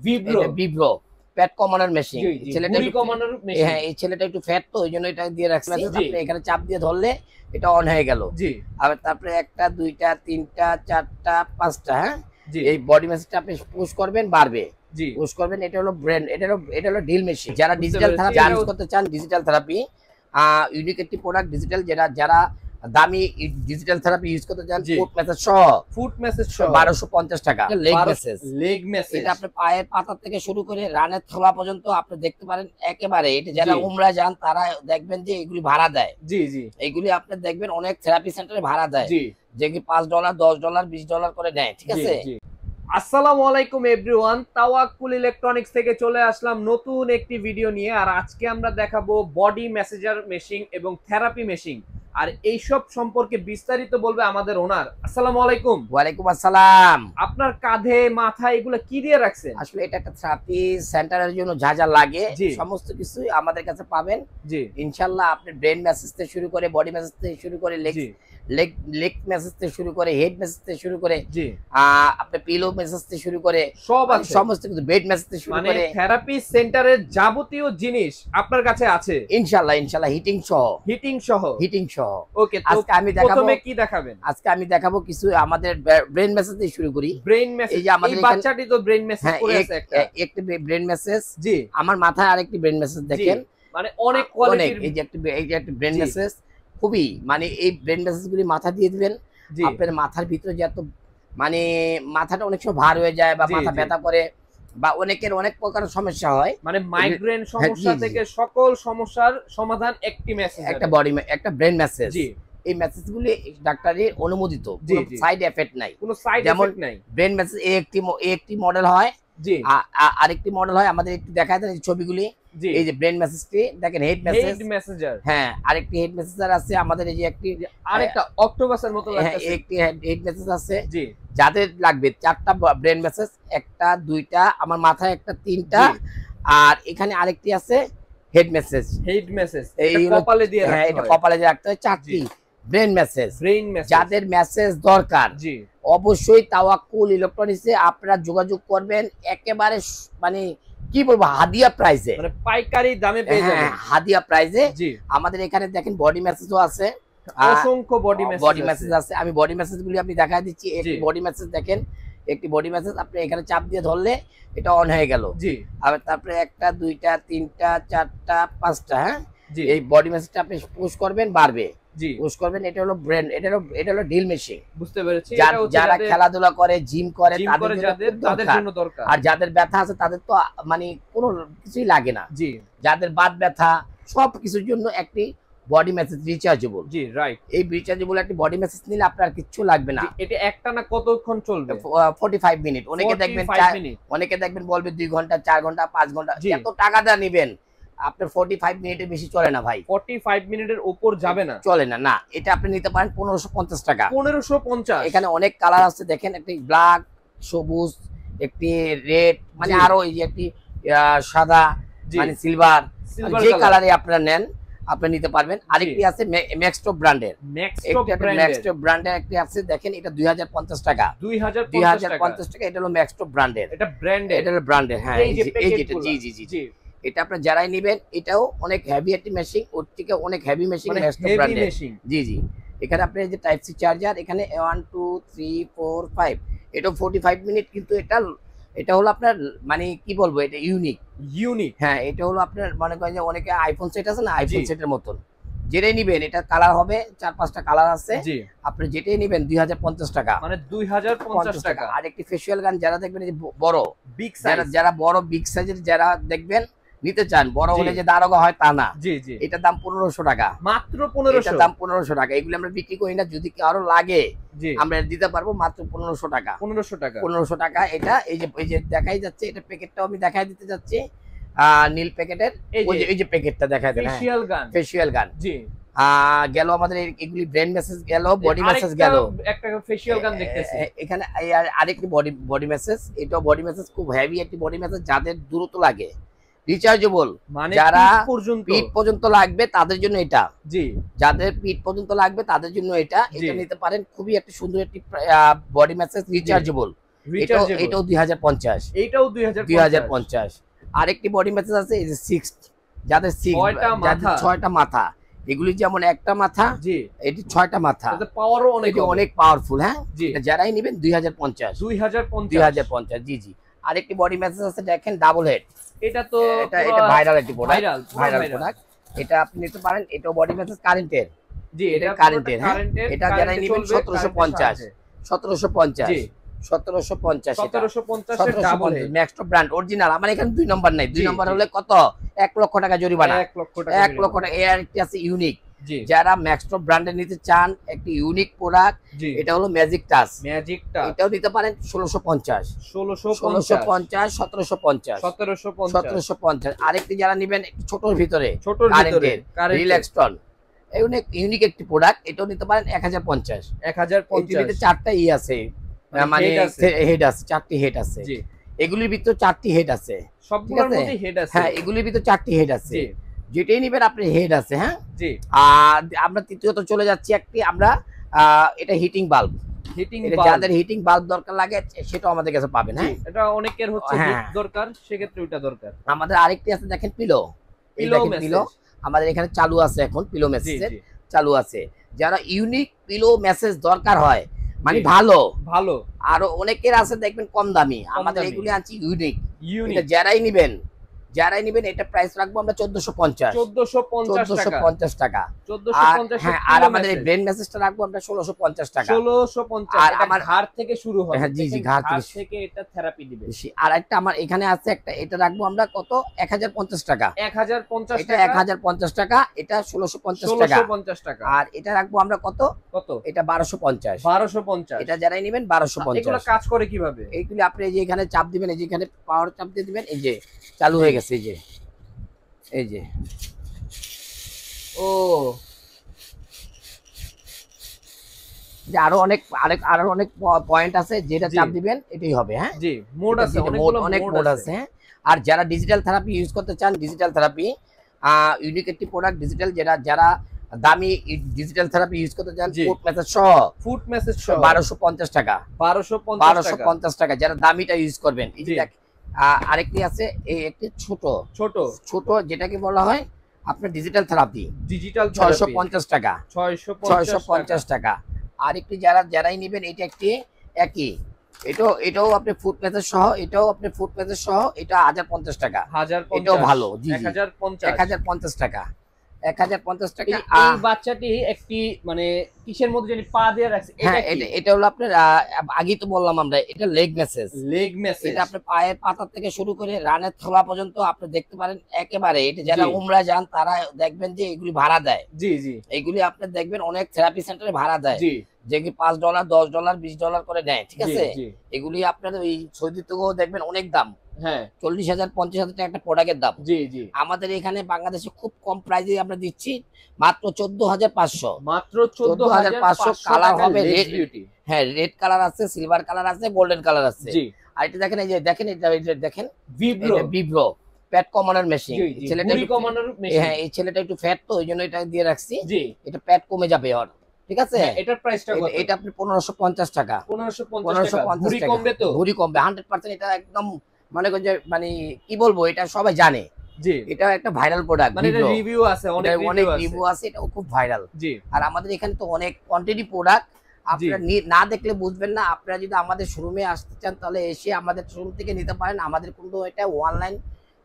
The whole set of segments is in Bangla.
ভিব্রো ফ্যাট কমানোর মেশিন। হ্যাঁ, এই ছেলেটা একটু ফ্যাট, তো ওই জন্য এটা দিয়ে রাখছি। আপনি এখানে চাপ দিয়ে ধরলে এটা অন হয়ে গেল। আর তারপরে একটা, দুইটা, তিনটা, চারটা, পাঁচটা, হ্যাঁ, এই বডি মেসেজটা আপনি পুশ করবেন, বাড়বে। পুশ করবেন। এটা হলো ব্র্যান্ড, এটা হলো ড্রিল মেশিন। যারা ডিজিটাল থেরাপি ইউজ করতে চান, ডিজিটাল থেরাপি ইউনিক একটি প্রোডাক্ট। ডিজিটাল যারা দামি ডিজিটাল থেরাপি ইউজ করতে চান, ফুট মেসেজ সহ 1250 টাকা। লেগ মেসেজ এটা আপনি পায়ের পাতা থেকে শুরু করে রানের থলা পর্যন্ত আপনি দেখতে পারেন একেবারে। এটা যারা উমরা যান তারা দেখবেন যে এগুলি ভাড়া দেয়। এইগুলি আপনি দেখবেন অনেক থেরাপি সেন্টারে ভাড়া দেয়, যে কি $5, $10, $20 করে নেয়। ঠিক আছে। আসসালামু আলাইকুম এভরিওয়ান, তাওয়াক্কুল ইলেকট্রনিক্স থেকে চলে আসলাম নতুন একটি ভিডিও নিয়ে। আর আজকে আমরা দেখাবো বডি মেসেজার মেশিন এবং থেরাপি মেশিন, আর এইসব সম্পর্কে বিস্তারিত বলবে আমাদের ওনার। আসসালামু আলাইকুম। ওয়ালাইকুম আসসালাম। আপনার কাঁধে মাথায় এগুলো কি দিয়ে রাখছেন? আসলে এটা একটা থেরাপি সেন্টারের জন্য যা যা লাগে সমস্ত কিছু আমাদের কাছে পাবেন ইনশাআল্লাহ। আপনি ব্রেন মেসেজ থেকে শুরু করে, বডি মেসেজ থেকে শুরু করে, লেগ মেসেজ থেকে শুরু করে, হেড মেসেজ থেকে শুরু করে, আপনি পিলো মেসেজ থেকে শুরু করে সব আছে, সমস্ত কিছু, বেড মেসেজ থেকে শুরু করে থেরাপি সেন্টারের যাবতীয় জিনিস আপনার কাছে আছে ইনশাআল্লাহ। হিটিং সহ। ওকে, আজকে আমি দেখাবো। প্রথমে কি দেখাবেন? আজকে আমি দেখাবো কিছু আমাদের ব্রেন মেসেজ দিয়ে শুরু করি। ব্রেন মেসেজ, এই যে আমাদের বাচ্চাটি তো ব্রেন মেসেজ করে আছে একটা ব্রেন মেসেজ। আমার মাথায় আরেকটি ব্রেন মেসেজ দেখেন, মানে অনেক কোয়ালিটির। এই যে একটা ব্রেন মেসেজ, খুবই মানে এই ব্রেন মেসেজগুলি মাথা দিয়ে দিবেন। আপনার মাথার ভিতরে যে এত মানে মাথাটা অনেক সময় ভার হয়ে যায় বা মাথা ব্যথা করে, বা অনেকের অনেক প্রকার সমস্যা হয়, মানে মাইগ্রেন সমস্যা থেকে সকল সমস্যার সমাধান একটি মেসেজ, একটা ব্রেন মেসেজ। এই মেসেজগুলি ডাক্তারের অনুমোদিত, কোনো সাইড এফেক্ট নাই, কোনো সাইড এফেক্ট নাই। ব্রেন মেসেজ একটি মডেল হয়, আরেকটি মডেল হয় আমাদের একটু দেখায় দেন ছবিগুলি। এই যে ব্রেন মেসেজটি দেখেন, হেড মেসেজার। হ্যাঁ, আরেকটি হেড মেসেজার আছে আমাদের। এই যে আরেকটা অক্টোপাসের মতো লাগতেছে, একটি হেড মেসেজ আছে। যাদের লাগবে 4টা ব্রেন মেসেজ, একটা, দুইটা, আমার মাথায় একটা, 3টা, আর এখানে আরেকটি আছে হেড মেসেজ। এই কপালে দিয়ে, হ্যাঁ, এটা কপালে দিয়ে রাখতে হয়। 4টি ব্রেন মেসেজ। যাদের মেসেজ দরকার অবশ্যই তাওয়াক্কুল ইলেকট্রনিক্সে আপনারা যোগাযোগ করবেন। একেবারে মানে কি বলবো, হাদিয়া প্রাইসে, মানে পাইকারি দামে পেয়ে যাবেন, হাদিয়া প্রাইসে। আমাদের এখানে দেখেন বডি মেসেজও আছে, অসংখ্য বডি মেসেজ আছে। আমি বডি মেসেজগুলি আপনি দেখাই দিচ্ছি। একটি বডি মেসেজ দেখেন, একটি বডি মেসেজ আপনি এখানে চাপ দিয়ে ধরলে এটা অন হয়ে গেল। আর তারপরে একটা, দুইটা, তিনটা, চারটা, পাঁচটা, হ্যাঁ, এই বডি মেসেজটা আপনি পুশ করবেন, বাড়বে। পুশ করবেন। এটা হলো ব্র্যান্ড, এটা হলো ড্রিল মেশিন। বুঝতে পেরেছি। যারা খেলাধুলা করে, জিম করে, তাদের জন্য দরকার। আর যাদের ব্যথা আছে তাদের তো মানে কোনো কিছুই লাগে না। যাদের বাত ব্যথা, সব কিছুর জন্য একটি বডি মেসেজ রিচার্জেবল। এই রিচার্জেবল একটি বডি মেসেজ নিলে আপনার কিচ্ছু লাগবে না। এটা একটানা কতক্ষণ চলবে? 45 মিনিট। অনেকে দেখবেন বলবে 2 ঘন্টা, 4 ঘন্টা, 5 ঘন্টা। এত টাকা দা নেবেন, আপনার 45 মিনিটের বেশি চলে না ভাই। 45 মিনিটের উপর যাবে না, চলে না। না, এটা আপনি নিতে পারেন 1550 টাকা। 1550। এখানে অনেক কালার আছে দেখেন, একটি ব্ল্যাক, সবুজ, একটি রেড, মানে আরো এই যে একটি সাদা, মানে সিলভার, যে কালারে আপনারা নেন আপনি নিতে পারবেন। আরেকটি আছে ম্যাক্সটপ ব্র্যান্ডের, একটি আছে দেখেন, এটা 2050 টাকা। 2050 টাকা। এটা হলো ম্যাক্সটপ ব্র্যান্ডের, এটা হলো ব্র্যান্ডের। হ্যাঁ, এই যেটা, জি, এটা আপনারা যারাই নেবেন, এটাও অনেক হেভি একটি মেশিন, ওর থেকে অনেক হেভি মেশিন, ম্যাক্সটপ ব্র্যান্ডের। জি, এখানে আপনি এই যে টাইপ সি চার্জার, এখানে 1 2 3 4 5, এটা 45 মিনিট। কিন্তু এটা হলো আপনার মানে কি বলবো, এটা ইউনিক। হ্যাঁ, এটা হলো আপনার মনে করেন যে অনেকে আইফোন সেট আছে না, আইফোন সেটের মতন। যেটাই নিবেন, এটা কালার হবে 4-5টা কালার আছে। আপনি যেটাই নিবেন 2050 টাকা, মানে 2050 টাকা। আর একটি ফেসিয়াল গান যারা দেখবেন, যে বড় বিগ সাইজ, যারা বড় বিগ সাইজের যারা দেখবেন নিতে চান, বড় হলে যে দারোগা হয় তা না। এটার দাম 1500 টাকা, মাত্র 1500। দাম 1500 টাকা। এগুলো আমরা বিক্রি করি না, যদি কারো লাগে আমরা দিতে পারবো মাত্র 1500 টাকা। 1500 টাকা। এটা এই যে দেখাই যাচ্ছে, এটা প্যাকেটটাও আমি দেখাই দিতে যাচ্ছি, নীল প্যাকেটের। এই যে প্যাকেটটা দেখাই দেন, ফেসিয়াল গান। গেল আমাদের এগুলি ব্রেন মেসেজ গেল, বডি মেসেজ গেল। একটা ফেসিয়াল গান দেখতেছি এখানে, আরেকটি বডি মেসেজ। এটাও বডি মেসেজ, খুব হেভি একটি বডি মেসেজ। যাদের দ্রুত লাগে, রিচার্জেবল, মানে যারা পিঠ পর্যন্ত লাগবে তাদের জন্য এটা। যাদের পিঠ পর্যন্ত লাগবে তাদের জন্য এটা নিতে পারেন। খুবই একটা সুন্দর একটি বডি মেসেজ, রিচার্জেবল। এটাও 2050, এইটাও 2050। আরেকটি বডি মেসেজ আছে এই যে 6, যাদের 6টা মাথা, এগুলি যেমন একটা মাথা, জি এটি 6টা মাথা, এটা পাওয়ারও অনেক অনেক পাওয়ারফুল। হ্যাঁ, জি এটা যারাই নেবেন 2050, 2050। জি জি। আরেকটি বডি মেসেজ আছে দেখেন ডাবল হেড, এটা তো এটা ভাইরাল একটি প্রোডাক্ট, ভাইরাল প্রোডাক্ট। এটা আপনি নিতে পারেন, এটাও বডি মেসেজ কারেন্টের, জি এটা কারেন্টের। হ্যাঁ, কারেন্টের, এটা যারাই নেবেন 1750, 1750, 1750 এর ডাবল হেড ম্যাক্সটপ ব্র্যান্ড অরিজিনাল। আমার এখানে 2 নম্বর নাই, 2 নম্বর হলে কত 1 লক্ষ টাকা জরিমানা, 1 লক্ষ টাকা 1 লক্ষ টাকা। এর একটি আছে ইউনিক, জি যারা ম্যাক্সটপ ব্র্যান্ডে নিতে চান একটি ইউনিক প্রোডাক্ট, জি এটা হলো ম্যাজিক টাচ, ম্যাজিকটা এটাও নিতে পারেন 1650, 1650 1750, 1750। আরেকটি যারা নেবেন একটু ছোটর ভিতরে, ছোটর ভিতরে রিল্যাক্সটন, ইউনিক একটি প্রোডাক্ট, এটাও নিতে পারেন 1050। 1050 4টা আছে, মানে হেড আছে, 4টি হেড আছে, জি এগুলির ভিতর 4টি হেড আছে, সবগুলোর মধ্যে হেড আছে। হ্যাঁ, এগুলির ভিতর 4টি হেড আছে, জি যেটাই নিবেন আপনি হেড আছে। হ্যাঁ, জি। আর আমরা তৃতীয়ত চলে যাচ্ছি একটি, আমরা এটা হিটিং বাল্ব, যাদের হিটিং বাল্ব দরকার লাগে সেটাও আমাদের কাছে পাবেন। হ্যাঁ, এটা অনেকের হচ্ছে হিট দরকার, সেক্ষেত্রে ওইটা দরকার। আমাদের আরেকটি আছে দেখেন পিলো, পিলো আমাদের এখানে চালু আছে, এখন পিলো মেসেজ চালু আছে। যারা ইউনিক পিলো মেসেজ দরকার হয়, মানে ভালো ভালো, আরো অনেকের আছে দেখবেন কম দামি, আমাদের এগুলি আনছি ইউনিক। যারাই নিবেন এটা প্রাইস রাখবো আমরা 1450 টাকা। আর আমাদের ব্রেন মেসেজটা রাখবো আমরা 1650 টাকা। 1650 আর আমার ঘাড় থেকে শুরু হবে। হ্যাঁ, জি জি, ঘাড় থেকে এটা থেরাপি দিবে। আর একটা আমার এখানে আছে একটা, এটা রাখবো আমরা কত 1050 টাকা। 1050 এটা 1050 টাকা, এটা 1650 টাকা। আর এটা রাখবো আমরা কত, এটা 1250। এটা যারাই নেবেন 1250। এগুলো কাজ করে কিভাবে? এইগুলি আপনি এই যে এখানে চাপ দিবেন, এই যে এখানে পাওয়ার চাপ দিয়ে দিবেন, এই যে চালু হয়ে গেছে, এই যে ও আরো অনেক পয়েন্ট আছে, যেটা চাপ দিবেন এটাই হবে। হ্যাঁ, জি, মোড আছে, অনেক মোড আছে। হ্যাঁ, আর যারা ডিজিটাল থেরাপি ইউজ করতে চান, ডিজিটাল থেরাপি ইউনিক একটি প্রোডাক্ট ডিজিটাল, যারা দামি ডিজিটাল থেরাপি ইউজ করতে চান, ফুট মেসেজ সহ 1250 টাকা। 1250 টাকা যারা দামিটা ইউজ করবেন। এই যে আরেকটি আছে, এই একটি ছোট যেটাকে বলা হয় আপনার ডিজিটাল থেরাপি, 650 টাকা। 650 টাকা। আরেকটি যারাই নেবেন, এটা একটি একই, এটাও আপনি ফুট মেসেজ সহ, এটা 1050 টাকা। এটাও ভালো, 1050 টাকা। 1050 টাকা। এই বাচ্চাটি একটি মানে কিসের মধ্যে জানি পা দিয়ে রাখছে, এটা হলো আপনার আগেই তো বললাম আমরা, এটা লেগ মেসেজ। এটা আপনার পায়ের পাতা থেকে শুরু করে রানের থলা পর্যন্ত আপনি দেখতে পারেন একেবারে। এটা যারা উমরা যান তারা দেখবেন যে এগুলি ভাড়া দেয়। জি জি, এগুলি আপনি দেখবেন অনেক থেরাপি সেন্টারে ভাড়া দেয়, যেগুলি $5, $10, $20 করে নেয়। ঠিক আছে, এগুলি আপনার ওই সৌদি থেকেও দেখবেন অনেক দাম। হ্যাঁ, 40,000 50,000 টাকা একটা প্রোডাক্টের দাম। জি জি, আমাদের এখানে বাংলাদেশে খুব কম প্রাইসে আমরা দিচ্ছি, মাত্র 14,500। মাত্র 14,500। কালার হবে রেড বিউটি, হ্যাঁ, রেড কালার আছে, সিলভার কালার আছে, গোল্ডেন কালার আছে। জি, আর এটা দেখেন, এই যে দেখেন, এটা দেখেন ভিব্রো ফ্যাট কমানোর মেশিন। ছেলেটা হ্যাঁ, এই ছেলেটা একটু ফ্যাট, তো ওই জন্য এটা দিয়ে রাখছি। জি, এটা ফ্যাট কমে যাবে ওর। ঠিক আছে, এটার প্রাইসটা কত? এটা আপনি 1550 টাকা। 1550 টাকা। ভুঁড়ি কমবে তো? ভুঁড়ি কমবে 100%। এটা একদম মনে করেন যে মানে কি বলবো, এটা সবাই জানে। জি, এটা একটা ভাইরাল প্রোডাক্ট, মানে এটা রিভিউ আছে, অনেক রিভিউ আছে, এটাও খুব ভাইরাল। জি, আর আমাদের এখানে তো অনেক কোয়ান্টিটি প্রোডাক্ট, আপনারা না দেখলে বুঝবেন না। আপনারা যদি আমাদের শোরুমে আসতে চান তাহলে এসে আমাদের শোরুম থেকে নিতে পারেন। আমাদের কোনো এটা অনলাইন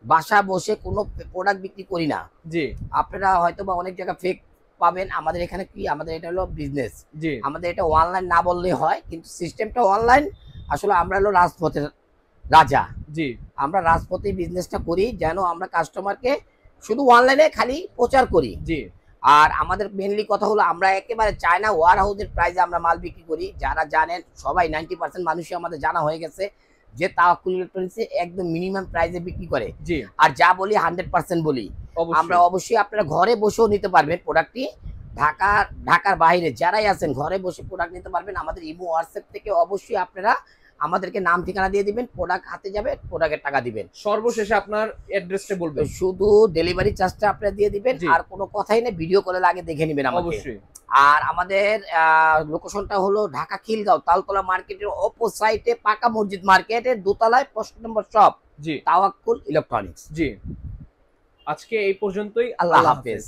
বাসা বসে কোনো প্রোডাক্ট বিক্রি করি না। জি, আপনারা হয়তো বা অনেক জায়গায় ফেক পাবেন, আমাদের এখানে কি, আমাদের এটা হলো বিজনেস। জি, আমাদের এটা অনলাইন না বললেই হয়, কিন্তু সিস্টেমটা অনলাইন। আসলে আমরা হলো রাজপথের রাজা। জি, আমরা রাজপথে বিজনেসটা করি, যেন আমরা কাস্টমারকে শুধু অনলাইনে খালি প্রচার করি। জি, আর আমাদের মেনলি কথা হলো আমরা একেবারে চায়না ওয়ার হাউসের প্রাইসে আমরা মাল বিক্রি করি। যারা জানেন সবাই 90% মানুষই আমাদের জানা হয়ে গেছে যে তাওয়াক্কুল ইলেকট্রনিক্সে একদম মিনিমাম প্রাইসে বিক্রি করে। জি, আর যা বলি 100% বলি। আমরা অবশ্যই আপনারা ঘরে বসেও নিতে পারবেন প্রোডাক্টটি। ঢাকার বাইরে যারাই আছেন ঘরে বসে প্রোডাক্ট নিতে পারবেন। আমাদের ইমো হোয়াটসঅ্যাপ থেকে অবশ্যই আপনারা আমাদেরকে নাম ঠিকানা দিয়ে দিবেন, প্রোডাক্ট হাতে যাবে, প্রোডাক্টের টাকা দিবেন। সর্বশেষে আপনার অ্যাড্রেসটা বলবেন। শুধু ডেলিভারি চার্জটা আপনারা দিয়ে দিবেন, আর কোনো কথাই নেই, ভিডিও কলে আগে দেখে নেবেন আমাকে। অবশ্যই। আর আমাদের লোকেশনটা হলো ঢাকা খিলগাঁও তালতলা মার্কেটের অপোসাইডে পাকা মসজিদ মার্কেটের দোতলায় 5 নম্বর শপ, জি তাওয়াক্কুল ইলেকট্রনিক্স। জি, আজকে এই পর্যন্তই। আল্লাহ হাফেজ।